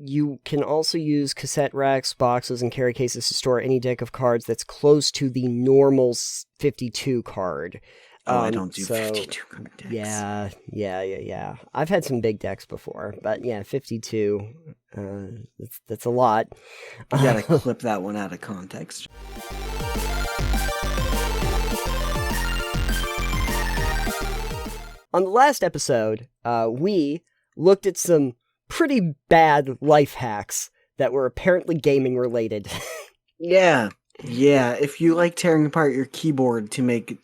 you can also use cassette racks, boxes, and carry cases to store any deck of cards that's close to the normal 52 card. I don't do 52 card decks. Yeah. I've had some big decks before, but yeah, 52, that's a lot. You gotta clip that one out of context. On the last episode, we looked at some pretty bad life hacks that were apparently gaming related. Yeah. If you like tearing apart your keyboard to make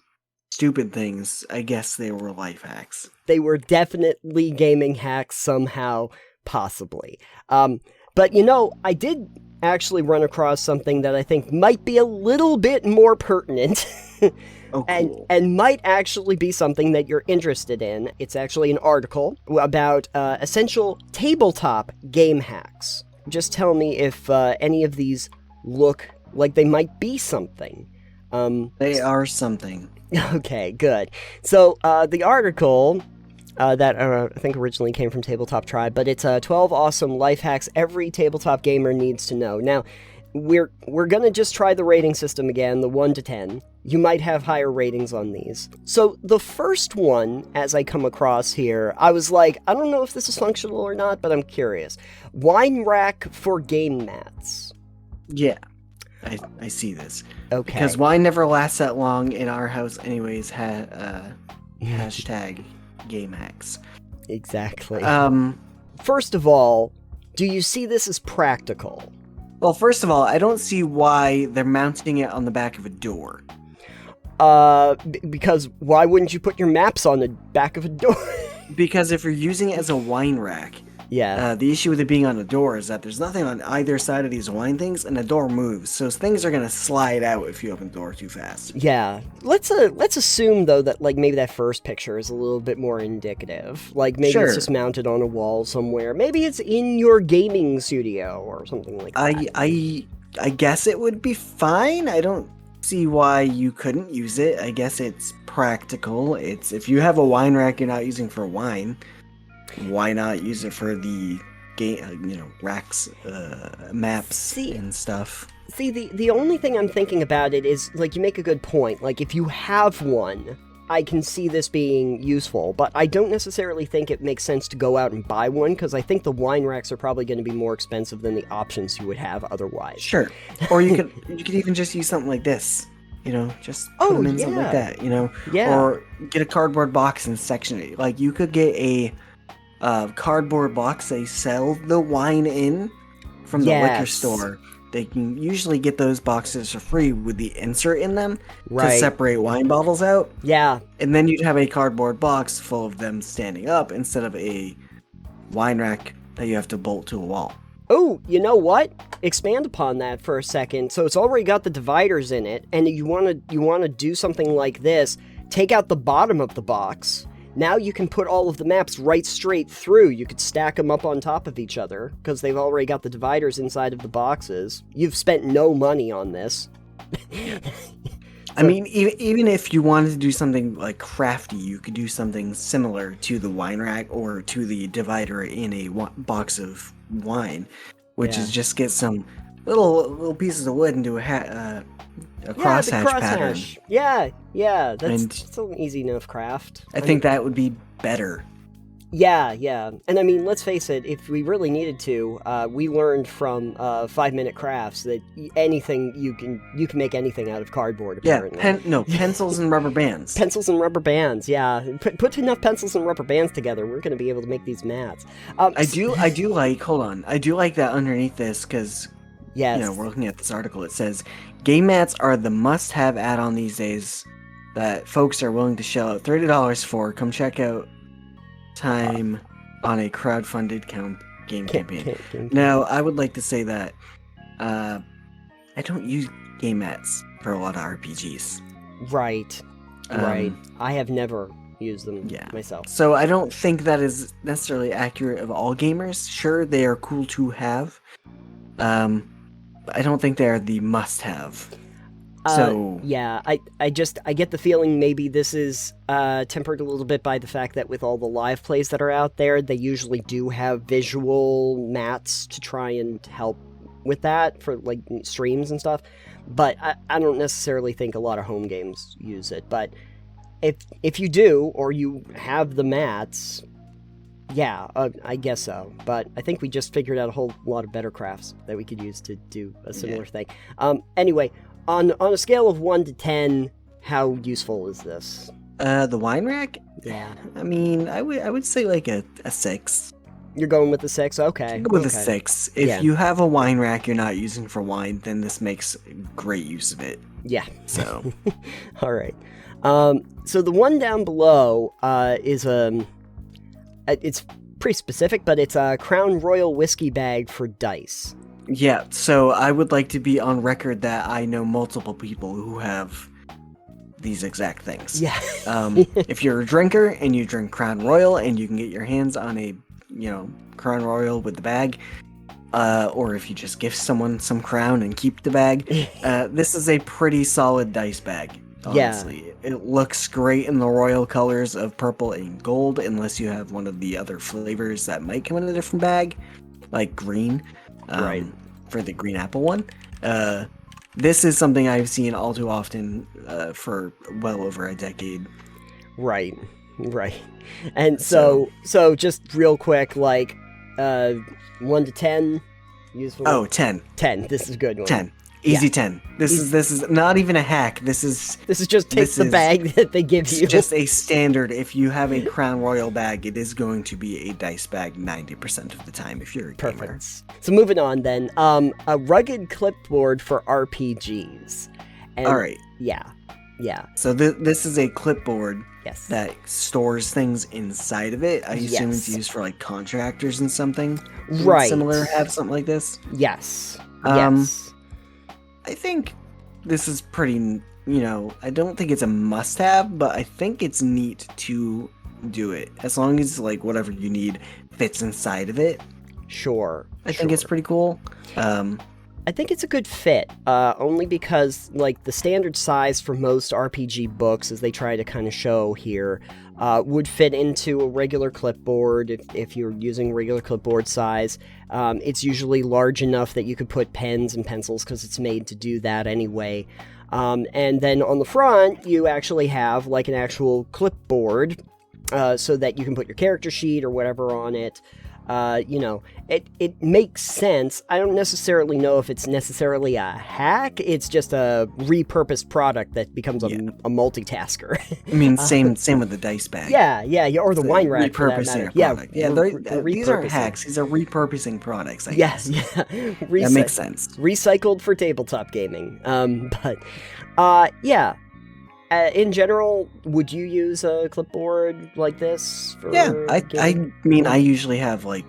stupid things, I guess they were life hacks. They were definitely gaming hacks somehow, possibly. But I did actually run across something that I think might be a little bit more pertinent. Oh, cool. and might actually be something that you're interested in. It's actually an article about essential tabletop game hacks. Just tell me if any of these look like they might be something. They are something. Okay, good. So the article that I think originally came from Tabletop Tribe, but it's 12 awesome life hacks every tabletop gamer needs to know. Now, we're gonna just try the rating system again, the 1 to 10. You might have higher ratings on these. So the first one, as I come across here, I was like, I don't know if this is functional or not, but I'm curious. Wine rack for game mats. Yeah, I see this. Okay. Because wine never lasts that long in our house anyways, hashtag game hacks. Exactly. First of all, do you see this as practical? Well, first of all, I don't see why they're mounting it on the back of a door. Because why wouldn't you put your maps on the back of a door? Because if you're using it as a wine rack, yeah. The issue with it being on a door is that there's nothing on either side of these wine things, and the door moves, so things are gonna slide out if you open the door too fast. Yeah. Let's assume though that maybe that first picture is a little bit more indicative. Maybe Sure. It's just mounted on a wall somewhere. Maybe it's in your gaming studio or something like that. I guess it would be fine. I don't see why you couldn't use it. I guess it's practical. It's if you have a wine rack you're not using for wine, why not use it for the game, racks, maps, and stuff. See, the only thing I'm thinking about it is, you make a good point. If you have one, I can see this being useful, but I don't necessarily think it makes sense to go out and buy one, because I think the wine racks are probably going to be more expensive than the options you would have otherwise. Sure. Or you could even just use something like this. Just put them in something like that, Yeah. Or get a cardboard box and section it. You could get a cardboard box they sell the wine in from the liquor store. They can usually get those boxes for free with the insert in them to separate wine bottles out. Yeah. And then you'd have a cardboard box full of them standing up instead of a wine rack that you have to bolt to a wall. Oh, you know what? Expand upon that for a second. So it's already got the dividers in it, and you want to do something like this. Take out the bottom of the box. Now you can put all of the maps right straight through. You could stack them up on top of each other, because they've already got the dividers inside of the boxes. You've spent no money on this. I mean, even if you wanted to do something crafty, you could do something similar to the wine rack or to the divider in a box of wine, which is just get some little pieces of wood and do a crosshatch pattern. Yeah, that's an easy enough craft. I think that would be better. Yeah. And I mean, let's face it, if we really needed to, we learned from 5 Minute Crafts that anything you can make anything out of cardboard, apparently. Pencils and rubber bands. Pencils and rubber bands, yeah. Put enough pencils and rubber bands together, we're going to be able to make these mats. I do like that underneath this, because yes. We're looking at this article. It says, game mats are the must-have add-on these days that folks are willing to shell out $30 for. Come check out time on a crowdfunded game campaign. Now, I would like to say that I don't use game mats for a lot of RPGs. Right. I have never used them myself. So I don't think that is necessarily accurate of all gamers. Sure, they are cool to have. But I don't think they are the must-have. So yeah, I get the feeling maybe this is tempered a little bit by the fact that with all the live plays that are out there, they usually do have visual mats to try and help with that for like streams and stuff. But I don't necessarily think a lot of home games use it. But if you do, or you have the mats, yeah, I guess so. But I think we just figured out a whole lot of better crafts that we could use to do a similar thing. Anyway, on a scale of 1 to 10, how useful is this? The wine rack? Yeah. I mean, I would say like a 6. You're going with the 6? Okay. Go with a okay. 6. If you have a wine rack you're not using for wine, then this makes great use of it. Yeah. So. All right. So the one down below is it's pretty specific, but it's a Crown Royal whiskey bag for dice. Yeah, so I would like to be on record that I know multiple people who have these exact things. Yeah. If you're a drinker and you drink Crown Royal and you can get your hands on a, Crown Royal with the bag, or if you just give someone some Crown and keep the bag, this is a pretty solid dice bag. Honestly, it looks great in the royal colors of purple and gold, unless you have one of the other flavors that might come in a different bag, like green, right? For the green apple one. This is something I've seen all too often for well over a decade. Right. And so just real quick, like 1 to 10, useful. Oh, 10. 10. This is a good one. 10. Easy 10. This is not even a hack. This is just take the bag that they give you. It's just a standard. If you have a Crown Royal bag, it is going to be a dice bag 90% of the time if you're a gamer. Perfect. So moving on then, a rugged clipboard for RPGs. And, all right. Yeah. So this is a clipboard that stores things inside of it. I assume it's used for like contractors and something. Right. Similar have something like this. Yes. I think this is pretty, I don't think it's a must-have, but I think it's neat to do it. As long as, like, whatever you need fits inside of it. Sure. I think it's pretty cool. I think it's a good fit, only because, like, the standard size for most RPG books, as they try to kind of show here, would fit into a regular clipboard if you're using regular clipboard size. It's usually large enough that you could put pens and pencils because it's made to do that anyway. And then on the front, you actually have like an actual clipboard so that you can put your character sheet or whatever on it. It makes sense. I don't necessarily know if it's necessarily a hack. It's just a repurposed product that becomes a multitasker. I mean, same with the dice bag. Yeah, or the wine rack. Repurposing a product. These aren't hacks. These are repurposing products. I guess. Yeah. That makes sense. Recycled for tabletop gaming. In general, would you use a clipboard like this? I mean, I usually have like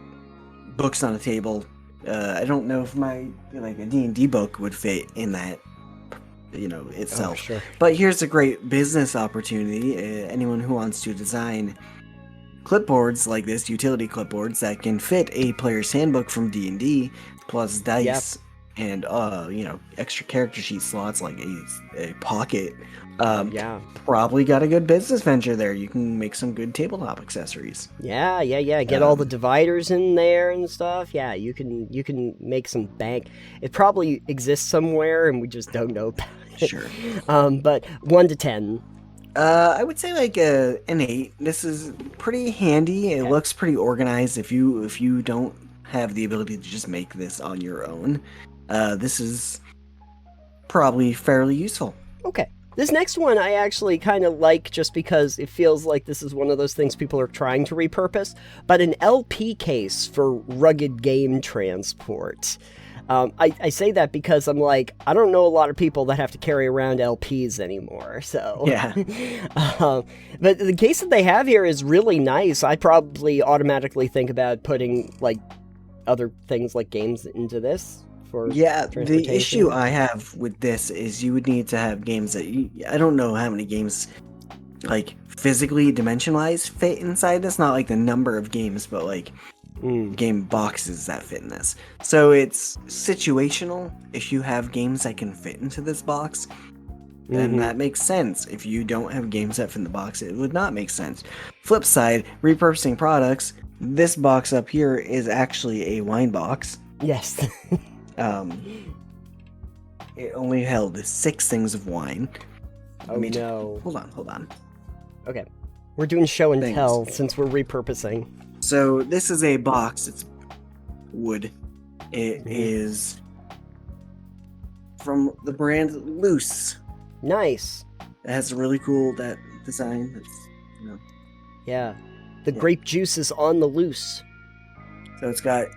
books on a table. I don't know if my a D&D book would fit in that, itself. Oh, sure. But here's a great business opportunity. Anyone who wants to design clipboards like this, utility clipboards that can fit a player's handbook from D&D plus dice and extra character sheet slots like a pocket. Probably got a good business venture there. You can make some good tabletop accessories. Yeah. Get all the dividers in there and stuff. Yeah, you can make some bank. It probably exists somewhere and we just don't know about it. Sure. But 1 to 10. I would say like an 8. This is pretty handy. It looks pretty organized. If you don't have the ability to just make this on your own, this is probably fairly useful. Okay. This next one I actually kind of like just because it feels like this is one of those things people are trying to repurpose, but an LP case for rugged game transport. I say that because I'm like, I don't know a lot of people that have to carry around LPs anymore, so... Yeah. But the case that they have here is really nice. I probably automatically think about putting, like, other things like games into this. The issue I have with this is you would need to have games that I don't know how many games like physically dimension-wise fit inside this, not like the number of games, but like game boxes that fit in this. So it's situational. If you have games that can fit into this box, then that makes sense. If you don't have a game set from the box, it would not make sense. Flip side, repurposing products. This box up here is actually a wine box. Yes. It only held 6 things of wine. Oh no. Hold on. Okay. We're doing show and Things. tell since we're repurposing. So this is a box. It's wood. It is from the brand Loose. Nice. It has a really cool design. That's, Yeah. The grape juice is on the loose. so it's got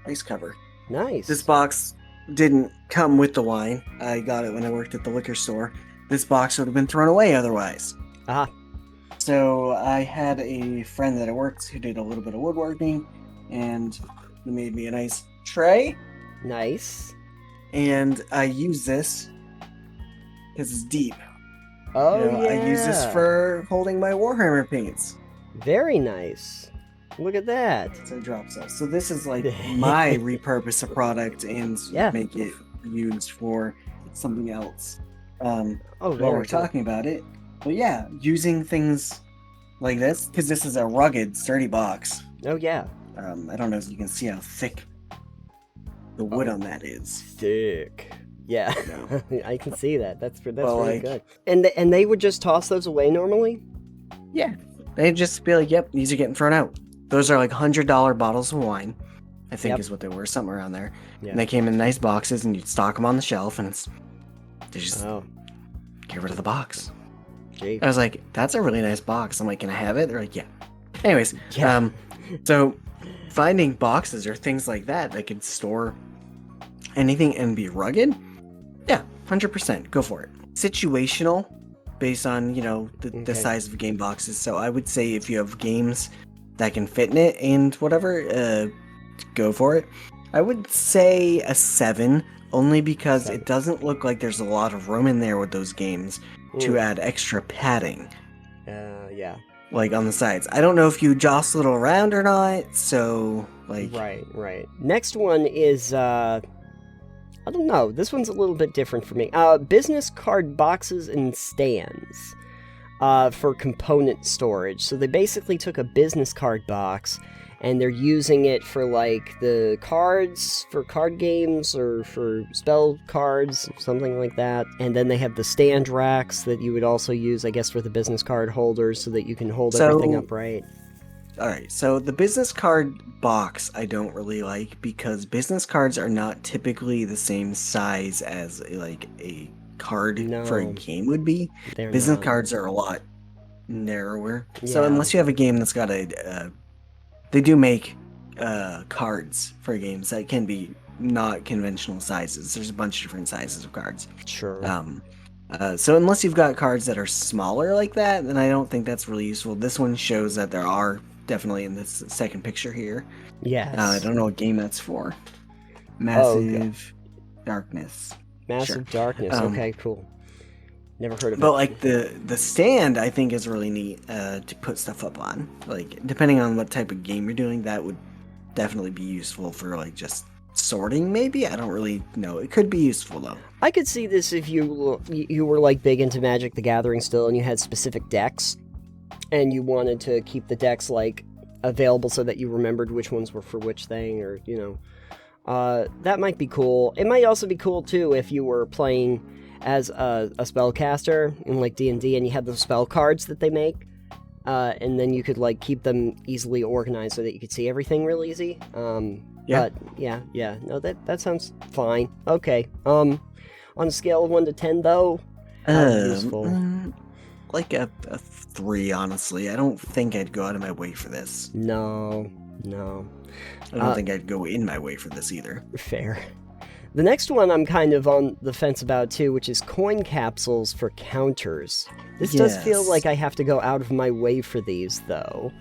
nice cover. Nice. This box didn't come with the wine. I got it when I worked at the liquor store. This box would have been thrown away otherwise. Ah. So I had a friend that I worked who did a little bit of woodworking, and he made me a nice tray. Nice. And I use this because it's deep. Oh, yeah. I use this for holding my Warhammer paints. Very nice. Look at that. So it drops off. So this is like my repurpose a product and make it used for something else. While we're talking about it. But yeah, using things like this, because this is a rugged, sturdy box. Oh, yeah. I don't know if you can see how thick the wood on that is. Thick. Yeah, I can see that. That's Well, really good. And they would just toss those away normally? Yeah. They'd just be like, yep, these are getting thrown out. Those are like $100 bottles of wine, I think is what they were, something around there. Yeah. And they came in nice boxes, and you'd stock them on the shelf, and they just get rid of the box. Gee. I was like, that's a really nice box. I'm like, can I have it? They're like, yeah. Anyways, so finding boxes or things like that that could store anything and be rugged, 100%, go for it. Situational, based on, the size of game boxes. So I would say if you have games that can fit in it and whatever, go for it. I would say a 7, only because it doesn't look like there's a lot of room in there with those games to add extra padding. Yeah. Like on the sides. I don't know if you jostle it around or not, so like... Right. Next one is, I don't know, this one's a little bit different for me. Business card boxes and stands for component storage. So they basically took a business card box, and they're using it for, like, the cards, for card games, or for spell cards, something like that. And then they have the stand racks that you would also use, I guess, for the business card holders, so that you can hold everything upright. Alright, so the business card box I don't really like, because business cards are not typically the same size as, like, a card for a game would be. Business cards are a lot narrower. Yeah. So unless you have a game that's got they do make cards for games that can be not conventional sizes. There's a bunch of different sizes of cards. Sure. So unless you've got cards that are smaller like that, then I don't think that's really useful. This one shows that there are definitely in this second picture here. Yes. I don't know what game that's for. Massive Darkness. Massive Darkness. Okay, cool. Never heard of it. But like the stand, I think is really neat to put stuff up on. Like depending on what type of game you're doing, that would definitely be useful for like just sorting. Maybe I don't really know. It could be useful though. I could see this if you were like big into Magic the Gathering still, and you had specific decks, and you wanted to keep the decks like available so that you remembered which ones were for which thing, or that might be cool. It might also be cool too if you were playing as a spellcaster in like D&D, and you had those spell cards that they make, and then you could like keep them easily organized so that you could see everything real easy. But no, that sounds fine. Okay. On a scale of 1 to 10 though, how useful? Like a 3, honestly. I don't think I'd go out of my way for this. No. I don't think I'd go in my way for this either. Fair. The next one I'm kind of on the fence about too, which is coin capsules for counters. This does feel like I have to go out of my way for these, though.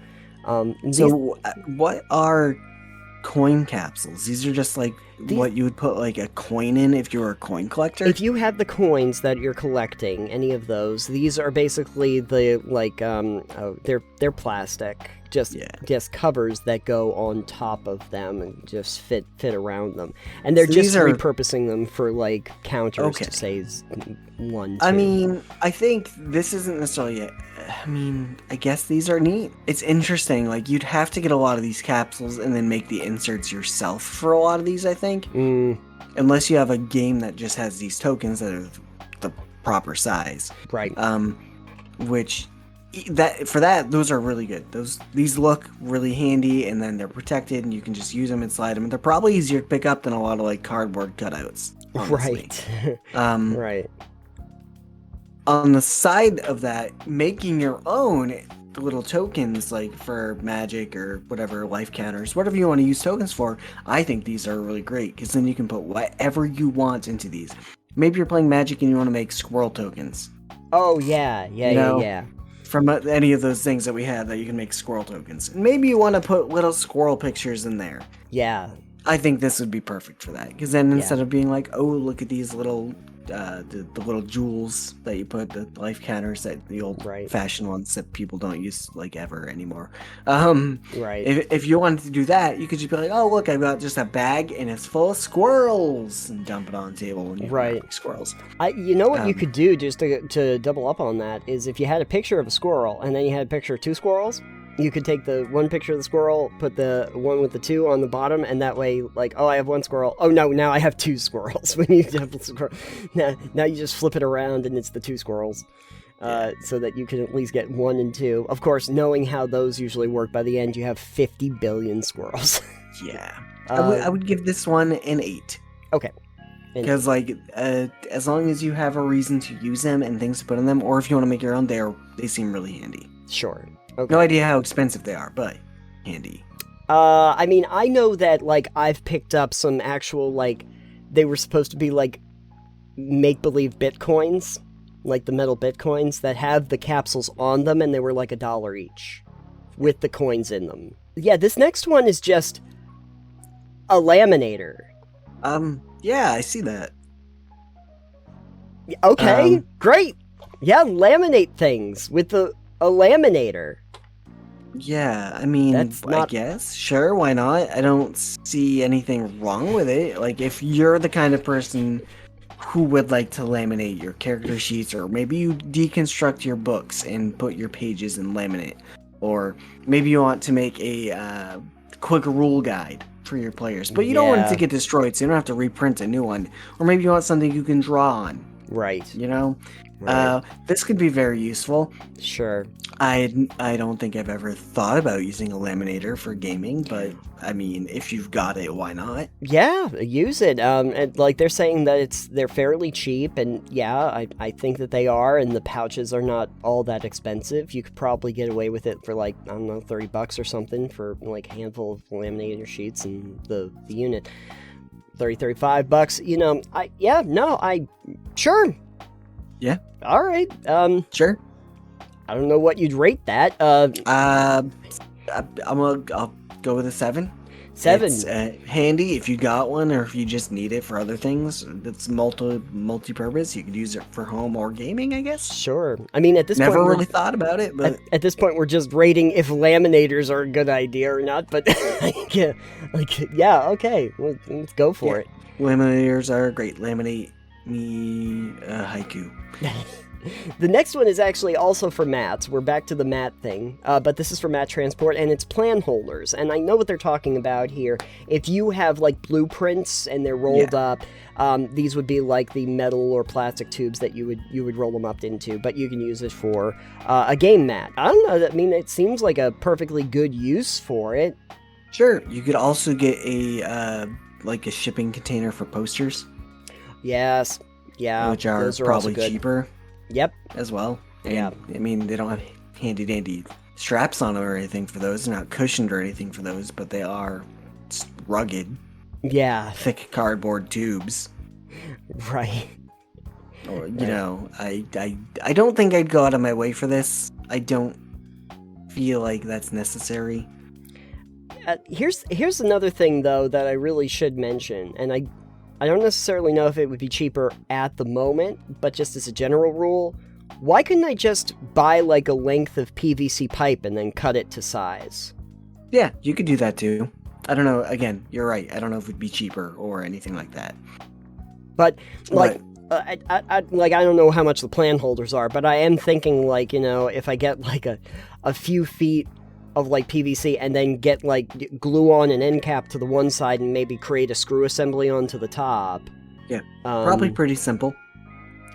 What are coin capsules? These are just like what you would put like a coin in if you were a coin collector? If you have the coins that you're collecting, any of those, these are basically the like they're plastic. just covers that go on top of them and just fit around them, and they're So just these are- repurposing them for like counters to say 1, 2. I mean, I think this isn't necessarily. I mean, I guess these are neat. It's interesting. Like, you'd have to get a lot of these capsules and then make the inserts yourself for a lot of these, I think. Unless you have a game that just has these tokens that are the proper size. Right. Which those are really good. These look really handy, and then they're protected, and you can just use them and slide them. And they're probably easier to pick up than a lot of like cardboard cutouts. Honestly. Right. Right. On the side of that, making your own little tokens, like for magic or whatever, life counters, whatever you want to use tokens for, I think these are really great, because then you can put whatever you want into these. Maybe you're playing magic and you want to make squirrel tokens. Oh, yeah. From any of those things that we had that you can make squirrel tokens. And maybe you want to put little squirrel pictures in there. Yeah. I think this would be perfect for that, because then instead of being like, oh, look at these little the little jewels that you put, the life counters, that the old fashioned ones that people don't use like ever anymore. Right. If you wanted to do that, you could just be like, oh, look, I've got just a bag and it's full of squirrels, and dump it on the table, and you have squirrels. You know what you could do, just to double up on that, is if you had a picture of a squirrel and then you had a picture of 2 squirrels, you could take the one picture of the squirrel, put the one with the 2 on the bottom, and that way, like, oh, I have 1 squirrel. Oh, no, now I have 2 squirrels. When you have a squirrel, now you just flip it around, and it's the 2 squirrels, so that you can at least get 1 and 2. Of course, knowing how those usually work, by the end, you have 50 billion squirrels. Yeah. I would give this one an 8. Okay. Because, like, as long as you have a reason to use them and things to put on them, or if you want to make your own, they seem really handy. Sure. Okay. No idea how expensive they are, but handy. I mean, I know that, like, I've picked up some actual, like, they were supposed to be, like, make-believe bitcoins, like the metal bitcoins that have the capsules on them, and they were, like, $1 each, with the coins in them. Yeah, this next one is just a laminator. Yeah, I see that. Okay, great! Yeah, laminate things with a laminator. Yeah, I mean, I guess. Sure, why not? I don't see anything wrong with it. Like, if you're the kind of person who would like to laminate your character sheets, or maybe you deconstruct your books and put your pages in laminate, or maybe you want to make a quick rule guide for your players, but you don't want it to get destroyed, so you don't have to reprint a new one. Or maybe you want something you can draw on. Right. You know? Right. This could be very useful. Sure. I don't think I've ever thought about using a laminator for gaming, but I mean, if you've got it, why not? Yeah, use it. And like they're saying that they're fairly cheap, and yeah, I think that they are, and the pouches are not all that expensive. You could probably get away with it for like, I don't know, $30 or something for like a handful of laminator sheets and the unit. $35, you know, sure. Yeah. All right. Sure. I don't know what you'd rate that. I'll go with a 7. 7. It's handy if you got one, or if you just need it for other things. It's multi-purpose. You could use it for home or gaming, I guess. Sure. I mean, at this point, never really thought about it, but at this point, we're just rating if laminators are a good idea or not. But yeah, okay, let's go for it. Laminators are great. Laminate me a haiku. The next one is actually also for mats. We're back to the mat thing, but this is for mat transport, and it's plan holders. And I know what they're talking about here. If you have like blueprints and they're rolled up, these would be like the metal or plastic tubes that you would roll them up into. But you can use it for a game mat. I don't know. I mean, it seems like a perfectly good use for it. Sure. You could also get a shipping container for posters. Yes. Yeah. Which are probably cheaper. Yep. As well. And, yeah. I mean, they don't have handy-dandy straps on them or anything for those. They're not cushioned or anything for those, but they are rugged. Yeah. Thick cardboard tubes. Right. Or, you know, I don't think I'd go out of my way for this. I don't feel like that's necessary. Here's another thing, though, that I really should mention, and I don't necessarily know if it would be cheaper at the moment, but just as a general rule, why couldn't I just buy like a length of PVC pipe and then cut it to size? Yeah, you could do that too. I don't know. Again, you're right. I don't know if it'd be cheaper or anything like that. But like, I don't know how much the plan holders are, but I am thinking like, you know, if I get like a few feet of like PVC and then get like glue on an end cap to the one side and maybe create a screw assembly onto the top. Yeah, probably pretty simple.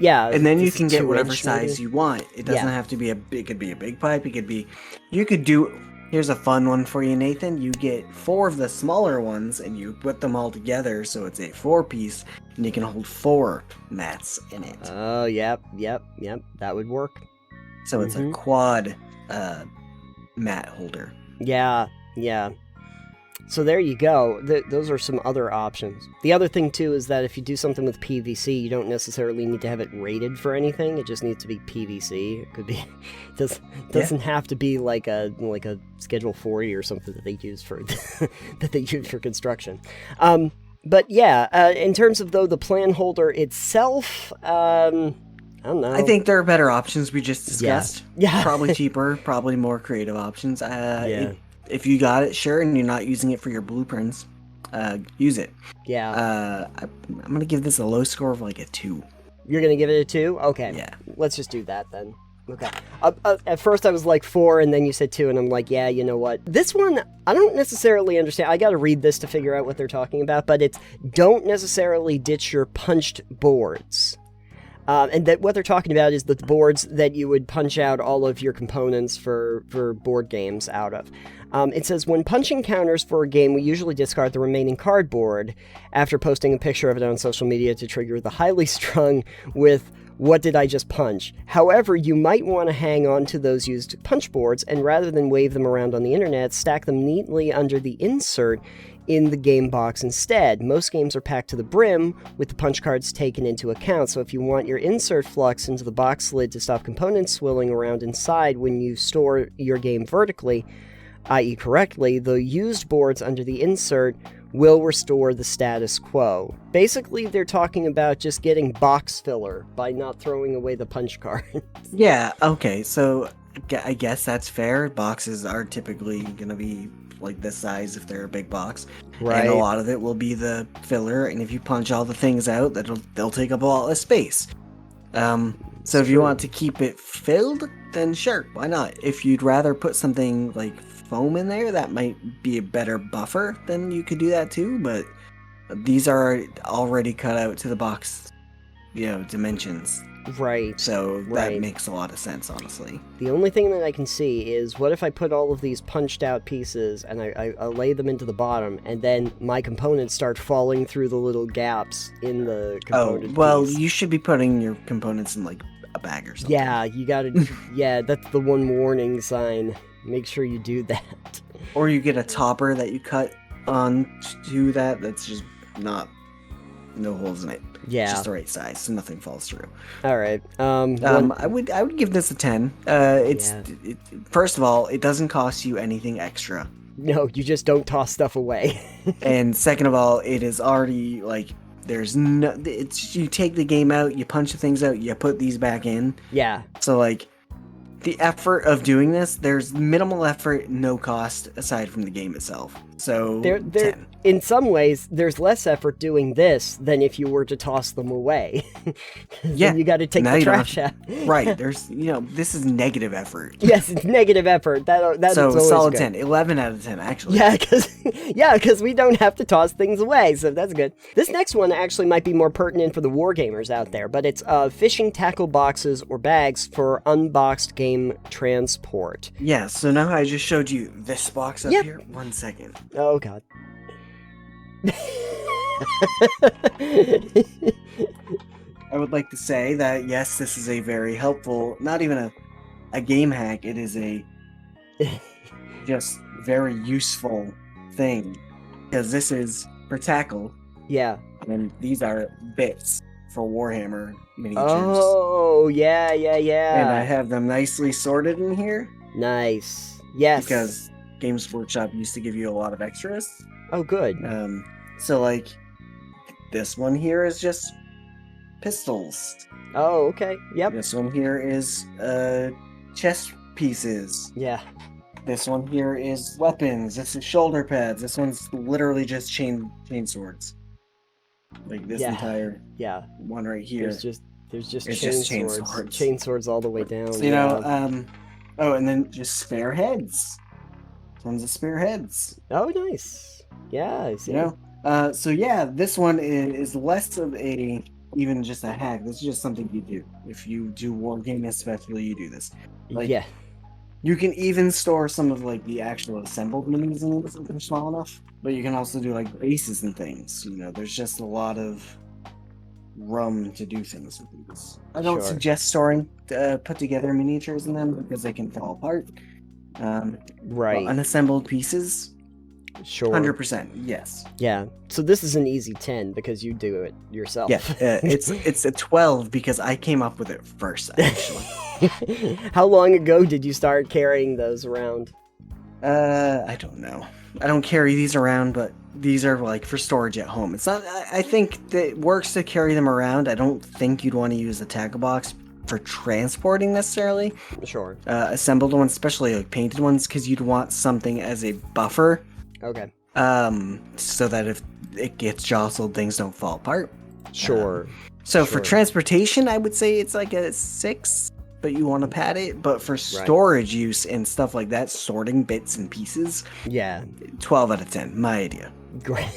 Yeah, and then you can get 2 whatever inch size maybe. you want. It doesn't have to be it could be a big pipe. It could be, you could do. Here's a fun one for you, Nathan. You get 4 of the smaller ones and you put them all together so it's a 4-piece, and you can hold 4 mats in it. Oh, yep. That would work. So it's a quad mat holder. Yeah. So there you go. Those are some other options. The other thing too is that if you do something with PVC, you don't necessarily need to have it rated for anything. It just needs to be PVC. It could be doesn't have to be like a Schedule 40 or something that they use for construction. But yeah, in terms of though the plan holder itself, I don't know. I think there are better options we just discussed. Yeah. Probably cheaper, probably more creative options. If you got it, sure, and you're not using it for your blueprints, use it. Yeah. I'm going to give this a low score of like a 2. You're going to give it a 2? Okay. Yeah. Let's just do that then. Okay. At first I was like 4, and then you said 2, and I'm like, yeah, you know what? This one, I don't necessarily understand. I got to read this to figure out what they're talking about, but it's don't necessarily ditch your punched boards. And that what they're talking about is the boards that you would punch out all of your components for board games out of. It says, when punching counters for a game, we usually discard the remaining cardboard after posting a picture of it on social media to trigger the highly strung with, what did I just punch? However, you might want to hang on to those used punch boards, and rather than wave them around on the internet, stack them neatly under the insert in the game box instead. Most games are packed to the brim with the punch cards taken into account, so if you want your insert flux into the box lid to stop components swirling around inside when you store your game vertically, i.e. correctly, the used boards under the insert will restore the status quo. Basically, they're talking about just getting box filler by not throwing away the punch cards. Yeah, okay, so I guess that's fair. Boxes are typically going to be like this size if they're a big box. Right. And a lot of it will be the filler, and if you punch all the things out, they'll take up a lot of space. So if you want to keep it filled, then sure, why not? If you'd rather put something like foam in there, that might be a better buffer, then you could do that too, but these are already cut out to the box, dimensions. Right. So that makes a lot of sense, honestly. The only thing that I can see is, what if I put all of these punched out pieces and I lay them into the bottom, and then my components start falling through the little gaps in the component piece? You should be putting your components in like a bag or something. Yeah, you gotta, that's the one warning sign. Make sure you do that. Or you get a topper that you cut on to that's just no holes in it. Yeah. It's just the right size, so nothing falls through. All right. I would give this a 10. First of all, it doesn't cost you anything extra. No, you just don't toss stuff away. And second of all, it is already like you take the game out, you punch the things out, you put these back in. Yeah. So like the effort of doing this, there's minimal effort, no cost aside from the game itself. So 10. In some ways, there's less effort doing this than if you were to toss them away. Yeah, you got to take the trash out. Right, there's this is negative effort. Yes, it's negative effort. That's so always solid good. 10, 11 out of 10 actually. Yeah, because we don't have to toss things away, so that's good. This next one actually might be more pertinent for the wargamers out there, but it's fishing tackle boxes or bags for unboxed game transport. Yeah, so now I just showed you this box up here. 1 second. Oh god. I would like to say that yes, this is a very helpful, not even a game hack, it is a just very useful thing, because this is for tackle. Yeah. And these are bits for Warhammer miniatures. Oh, yeah. And I have them nicely sorted in here. Nice. Yes. Because Games Workshop used to give you a lot of extras. Oh, good. So like this one here is just pistols. Oh, okay. Yep. This one here is chest pieces. Yeah. This one here is weapons. This is shoulder pads. This one's literally just chain swords. Like this entire one right here. There's just It's chain just chain swords. swords. Chain swords all the way down. So, you know, oh, and then just spare heads. Tons of spare heads. Oh, nice. Yeah, I see. You know, so yeah, this one is less of even just a hack. This is just something you do. If you do wargaming especially, you do this. Like, yeah. You can even store some of like the actual assembled minis in this if they're small enough. But you can also do like bases and things. You know, there's just a lot of room to do things with these. I don't suggest storing put together miniatures in them because they can fall apart. Right. Unassembled pieces. Sure. 100%. Yes. Yeah. So this is an easy 10 because you do it yourself. Yeah. It's a 12 because I came up with it first, actually. How long ago did you start carrying those around? I don't know. I don't carry these around, but these are like for storage at home. It's not. I think that it works to carry them around. I don't think you'd want to use a tackle box for transporting necessarily. Sure. Assembled ones, especially like painted ones, because you'd want something as a buffer. Okay. So that if it gets jostled, things don't fall apart. Sure. So for transportation, I would say it's like a 6, but you want to pad it. But for storage use and stuff like that, sorting bits and pieces, 12 out of 10. My idea. Great.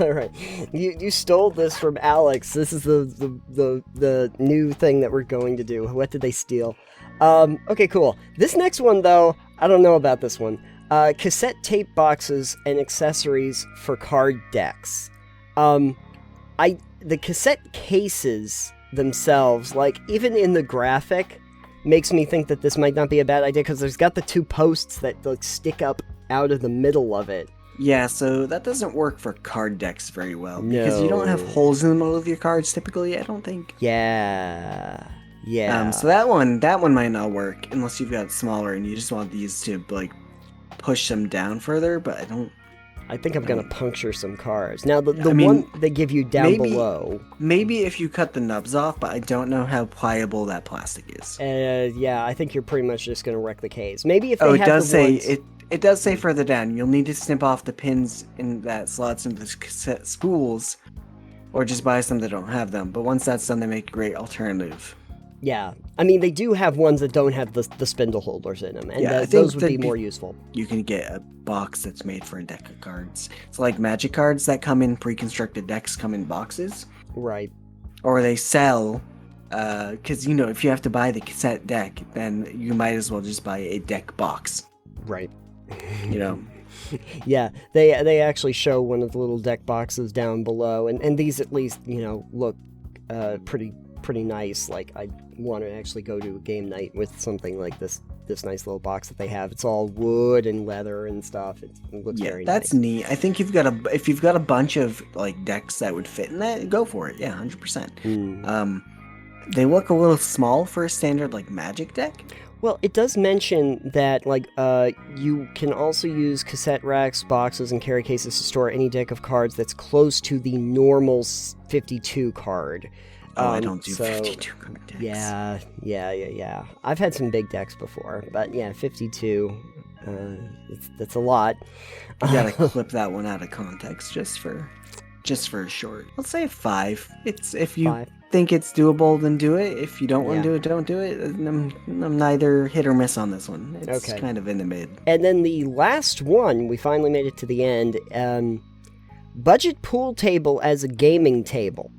All right, you stole this from Alex. This is the new thing that we're going to do. What did they steal? Okay, cool. This next one though, I don't know about this one. Cassette tape boxes and accessories for card decks. The cassette cases themselves, like even in the graphic, makes me think that this might not be a bad idea because there's got the 2 posts that like stick up out of the middle of it. Yeah, so that doesn't work for card decks very well because you don't have holes in the middle of your cards typically. I don't think. Yeah. So that one might not work unless you've got smaller and you just want these to like push them down further. But I think I'm gonna puncture some cards. Now the one they give you down below. Maybe if you cut the nubs off, but I don't know how pliable that plastic is. Yeah, I think you're pretty much just gonna wreck the case. Maybe if they have It does say further down, you'll need to snip off the pins in that slots into the cassette spools, or just buy some that don't have them. But once that's done, they make a great alternative. Yeah, I mean, they do have ones that don't have the spindle holders in them, and those would be more useful. You can get a box that's made for a deck of cards. It's like Magic cards that come in pre-constructed decks come in boxes. Right. Or they sell, because, you know, if you have to buy the cassette deck, then you might as well just buy a deck box. Right. You know. Yeah, they actually show one of the little deck boxes down below, and these at least, you know, look pretty nice. Like, I want to actually go to a game night with something like this nice little box that they have. It's all wood and leather and stuff. It looks very nice. That's neat. I think if you've got a bunch of like decks that would fit in that, go for it. Yeah, 100%. They look a little small for a standard like Magic deck. Well, it does mention that, like, you can also use cassette racks, boxes, and carry cases to store any deck of cards that's close to the normal 52 card. I don't do 52 card decks. Yeah. I've had some big decks before, but yeah, 52, that's a lot. You gotta clip that one out of context just for a short. Let's say 5. It's if you 5. Think it's doable, then do it. If you don't want to do it, don't do it. I'm neither hit or miss on this one. It's kind of in the mid. And then the last one, we finally made it to the end. Budget pool table as a gaming table.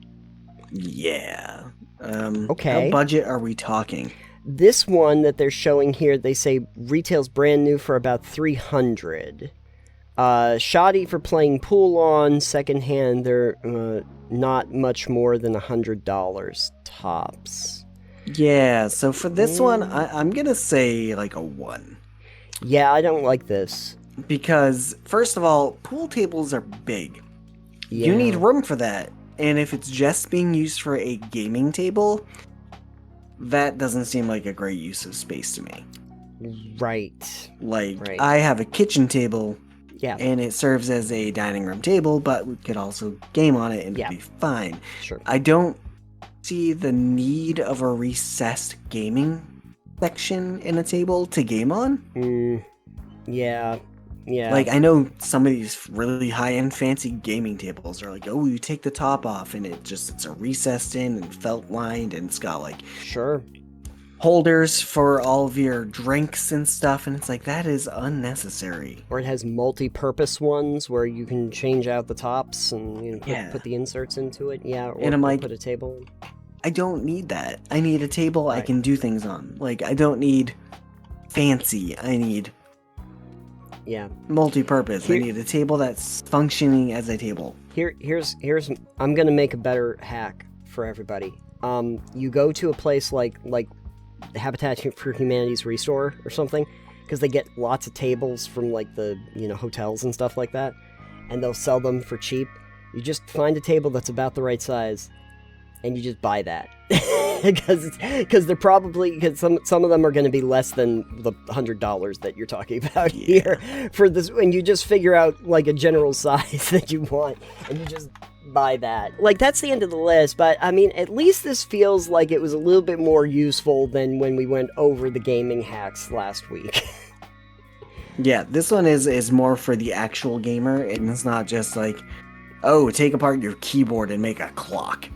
Yeah. Okay. How budget are we talking? This one that they're showing here, they say retails brand new for about $300. Shoddy for playing pool on. Secondhand, they're not much more than $100 tops. Yeah, so for this one, I'm gonna say like a 1. Yeah, I don't like this. Because, first of all, pool tables are big. Yeah. You need room for that. And if it's just being used for a gaming table, that doesn't seem like a great use of space to me. Right. I have a kitchen table. Yeah. And it serves as a dining room table, but we could also game on it and it'd be fine. Sure. I don't see the need of a recessed gaming section in a table to game on. Yeah. Yeah. Like, I know some of these really high-end fancy gaming tables are like, oh, you take the top off and it's a recessed in and felt lined, and it's got like Sure. holders for all of your drinks and stuff, and it's like, that is unnecessary. Or it has multi-purpose ones where you can change out the tops and put the inserts into it. Yeah, or, and I'm like, put a table. I don't need that. I need a table I Right. can do things on. Like, I don't need fancy. I need multi-purpose. I need a table that's functioning as a table. Here's I'm gonna make a better hack for everybody. You go to a place like Habitat for Humanity's Restore or something, because they get lots of tables from like the hotels and stuff like that, and they'll sell them for cheap. You just find a table that's about the right size, and you just buy that. because they're probably, because some of them are going to be less than the $100 that you're talking about here for this, and you just figure out like a general size that you want, and you just buy that. Like, that's the end of the list, but I mean, at least this feels like it was a little bit more useful than when we went over the gaming hacks last week. Yeah, this one is more for the actual gamer, and it's not just like, oh, take apart your keyboard and make a clock.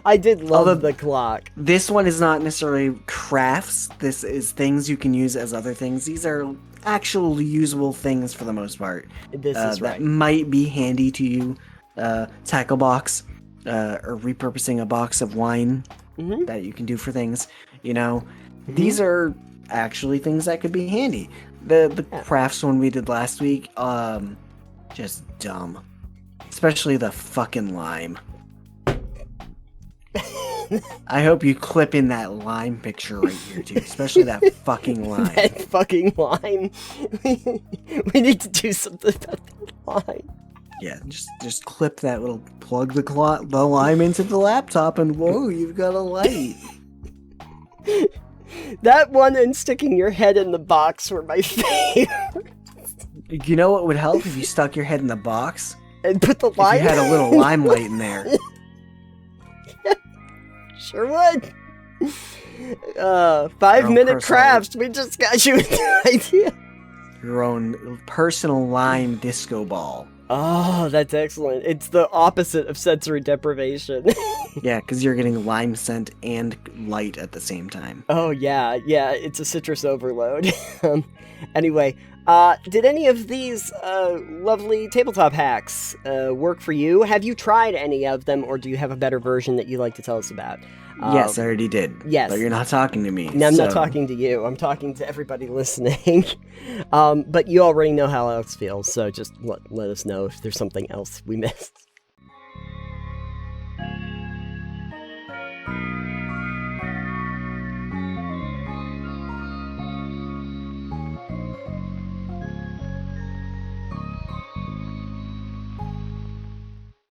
I did love the clock. This one is not necessarily crafts. This is things you can use as other things. These are actually usable things for the most part. This is right. That might be handy to you. Tackle box, or repurposing a box of wine that you can do for things. These are actually things that could be handy. The crafts one we did last week, just dumb. Especially the fucking lime. I hope you clip in that lime picture right here too, especially that fucking lime. That fucking lime. We need to do something about that lime. Yeah, just clip that little, plug the lime into the laptop, and whoa, you've got a light. That one and sticking your head in the box were my favorite. You know what would help if you stuck your head in the box? And put the lime. If you had a little limelight in there. Sure would. 5-minute crafts. We just got you an idea. Your own personal lime disco ball. Oh, that's excellent. It's the opposite of sensory deprivation. Yeah, because you're getting lime scent and light at the same time. Oh, yeah. It's a citrus overload. Anyway, did any of these lovely tabletop hacks work for you? Have you tried any of them, or do you have a better version that you'd like to tell us about? Yes, I already did. Yes. But you're not talking to me. No, I'm not talking to you. I'm talking to everybody listening. But you already know how else feels, so just let us know if there's something else we missed.